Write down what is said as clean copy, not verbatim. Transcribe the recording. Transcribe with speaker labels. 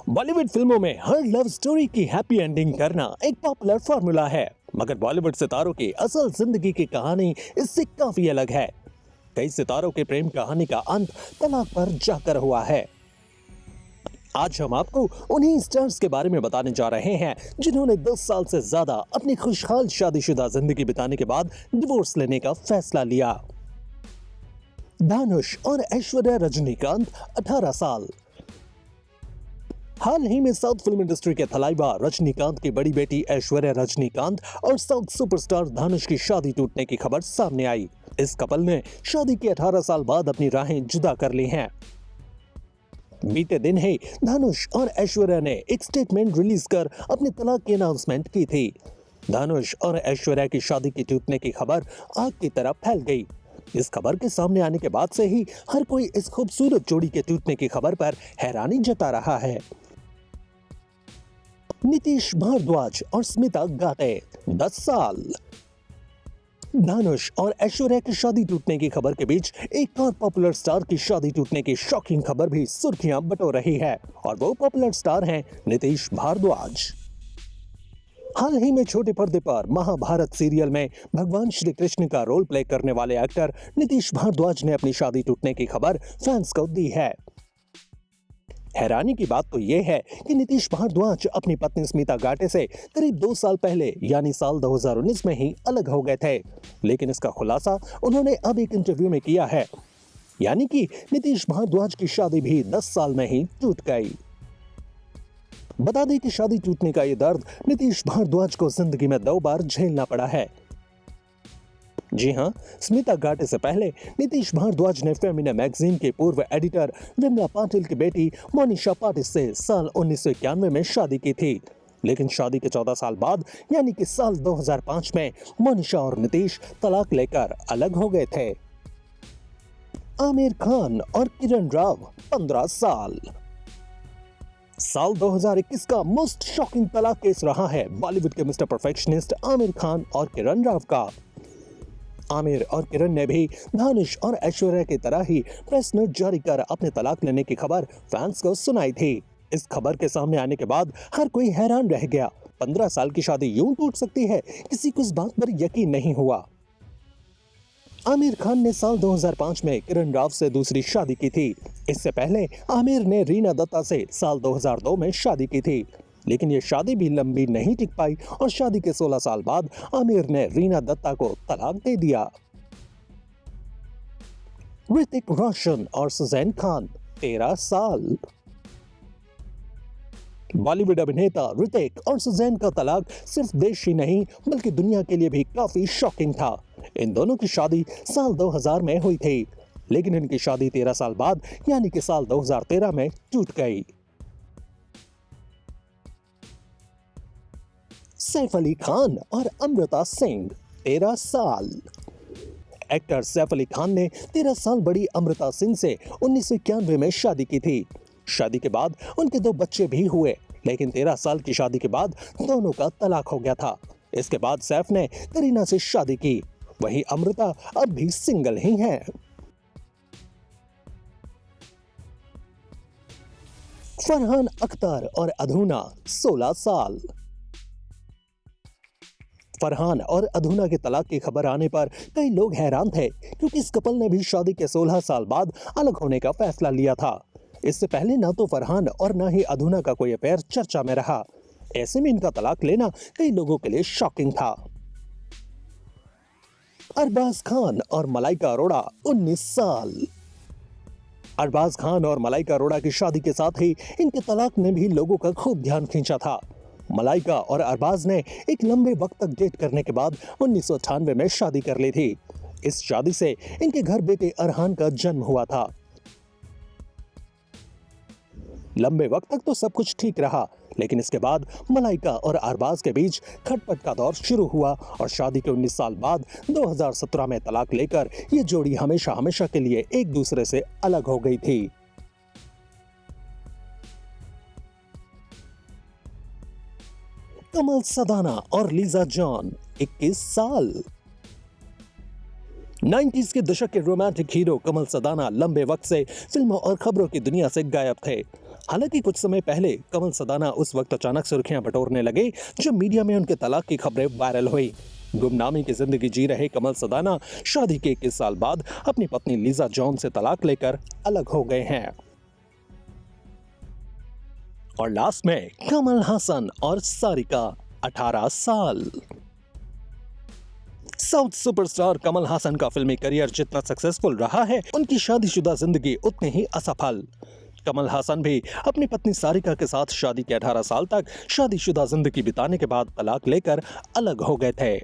Speaker 1: बॉलीवुड फिल्मों में हर love story की हैप्पी एंडिंग करना एक पॉपुलर फॉर्मूला है, मगर बॉलीवुड सितारों की असल जिंदगी की कहानी इससे काफी अलग है। कई सितारों के प्रेम कहानी का अंत तलाक पर जाकर हुआ है। आज हम आपको उन्हीं स्टार्स के बारे में बताने जा रहे हैं जिन्होंने 10 साल से ज्यादा अपनी खुशहाल शादीशुदा जिंदगी बिताने के बाद डिवोर्स लेने का फैसला लिया। धानुष और ऐश्वर्या रजनीकांत 18 साल। हाल ही में साउथ फिल्म इंडस्ट्री के थलाइवा रजनीकांत की बड़ी बेटी ऐश्वर्या रजनीकांत और साउथ सुपरस्टार धानुष की शादी टूटने की खबर सामने आई। इस कपल ने शादी के 18 साल बाद अपनी राहें जुदा कर ली हैं। बीते दिन ही धानुष और ऐश्वर्या ने एक स्टेटमेंट रिलीज कर अपनी तलाक की अनाउंसमेंट की थी। धानुष और ऐश्वर्या की शादी की टूटने की खबर आग की तरह फैल गई। इस खबर के सामने आने के बाद से ही हर कोई इस खूबसूरत जोड़ी के टूटने की खबर पर हैरानी जता रहा है। नीतीश भारद्वाज और स्मिता गाटे 10 साल। धानुष और ऐश्वर्या की शादी टूटने की खबर के बीच एक और पॉपुलर स्टार की शादी टूटने की शॉकिंग खबर भी सुर्खियां बटोर रही है, और वो पॉपुलर स्टार हैं नीतीश भारद्वाज। हाल ही में छोटे पर्दे पर महाभारत सीरियल में भगवान श्री कृष्ण का रोल प्ले करने वाले एक्टर नीतीश भारद्वाज ने अपनी शादी टूटने की खबर फैंस को दी है। हैरानी की बात तो यह है कि नीतीश भारद्वाज अपनी पत्नी स्मिता गाटे से करीब 2 साल पहले यानी साल 2019 में ही अलग हो गए थे, लेकिन इसका खुलासा उन्होंने अब एक इंटरव्यू में किया है। यानी कि नीतीश भारद्वाज की शादी भी 10 साल में ही टूट गई। बता दें कि शादी टूटने का ये दर्द नीतीश भारद्वाज को जिंदगी में 2 बार झेलना पड़ा है। जी हां, स्मिता गाटे से पहले नीतीश भारद्वाज ने फेमिना मैगजीन के पूर्व एडिटर विमला पाटिल की बेटी मोनिशा पाटिल से साल 1991 में शादी की थी, लेकिन शादी के 14 साल बाद यानी कि साल 2005 में मोनिशा और नीतीश तलाक लेकर अलग हो गए थे। आमिर खान और किरण राव 15 साल। साल 2021 का मोस्ट शॉकिंग तलाक केस रहा है बॉलीवुड के मिस्टर परफेक्शनिस्ट आमिर खान और किरण राव का। आमिर और किरण ने भी धानुष और ऐश्वर्या की तरह ही प्रेस नोट जारी कर अपने तलाक लेने की खबर फैंस को सुनाई थी। इस खबर के सामने आने के बाद हर कोई हैरान रह गया। 15 साल की शादी यूं टूट सकती है, किसी को इस बात पर यकीन नहीं हुआ। आमिर खान ने साल 2005 में किरण राव से दूसरी शादी की थी। इससे पहले आमिर ने रीना दत्ता से साल 2002 में शादी की थी, लेकिन ये शादी भी लंबी नहीं टिक पाई और शादी के 16 साल बाद आमिर ने रीना दत्ता को तलाक दे दिया। ऋतिक रोशन और सुजैन खान 13 साल। बॉलीवुड अभिनेता ऋतिक और सुजैन का तलाक सिर्फ देश ही नहीं बल्कि दुनिया के लिए भी काफी शॉकिंग था। इन दोनों की शादी साल 2000 में हुई थी, लेकिन इनकी शादी 13 साल बाद यानी कि साल 2013 में टूट गई। सैफ अली खान और अमृता सिंह 13 साल। एक्टर सैफ अली खान ने 13 साल बड़ी अमृता सिंह से 1991 में शादी की थी। शादी के बाद उनके 2 बच्चे भी हुए, लेकिन 13 साल की शादी के बाद दोनों का तलाक हो गया था। इसके बाद सैफ ने करीना से शादी की, वहीं अमृता अब भी सिंगल ही हैं। फरहान अख्तर और अधूना 16 साल। फरहान और अधूना के तलाक की खबर आने पर कई लोग हैरान थे, क्योंकि इस कपल ने भी शादी के 16 साल बाद अलग होने का फैसला लिया था। इससे पहले ना तो फरहान और ना ही अधूना का कोई अफेयर चर्चा में रहा। ऐसे में इनका तलाक लेना कई लोगों के लिए शॉकिंग था। अरबाज खान और मलाइका अरोड़ा 19 साल। अरबाज खान और मलाइका अरोड़ा की शादी के साथ ही इनके तलाक ने भी लोगों का खूब ध्यान खींचा था। मलाइका और अरबाज ने एक लंबे वक्त तक डेट करने के बाद 1998 में शादी कर ली थी। इस शादी से इनके घर बेटे अरहान का जन्म हुआ था। लंबे वक्त तक तो सब कुछ ठीक रहा, लेकिन इसके बाद मलाइका और अरबाज के बीच खटपट का दौर शुरू हुआ और शादी के 19 साल बाद 2017 में तलाक लेकर ये जोड़ी हमेशा हमेशा के लिए एक दूसरे से अलग हो गई थी। कमल सदाना और लीजा जॉन 21 साल। 90s के दशक के रोमांटिक हीरो कमल सदाना लंबे वक्त से फिल्मों और खबरों की दुनिया से गायब थे। हालांकि कुछ समय पहले कमल सदाना उस वक्त अचानक सुर्खियां बटोरने लगे जब मीडिया में उनके तलाक की खबरें वायरल हुई। गुमनामी की जिंदगी जी रहे कमल सदाना शादी के 21 साल बाद अपनी पत्नी लीजा जॉन से तलाक लेकर अलग हो गए हैं। और लास्ट में कमल हासन और सारिका 18 साल। साउथ सुपरस्टार कमल हासन का फिल्मी करियर जितना सक्सेसफुल रहा है, उनकी शादीशुदा जिंदगी उतनी ही असफल। कमल हासन भी अपनी पत्नी सारिका के साथ शादी के 18 साल तक शादीशुदा जिंदगी बिताने के बाद तलाक लेकर अलग हो गए थे।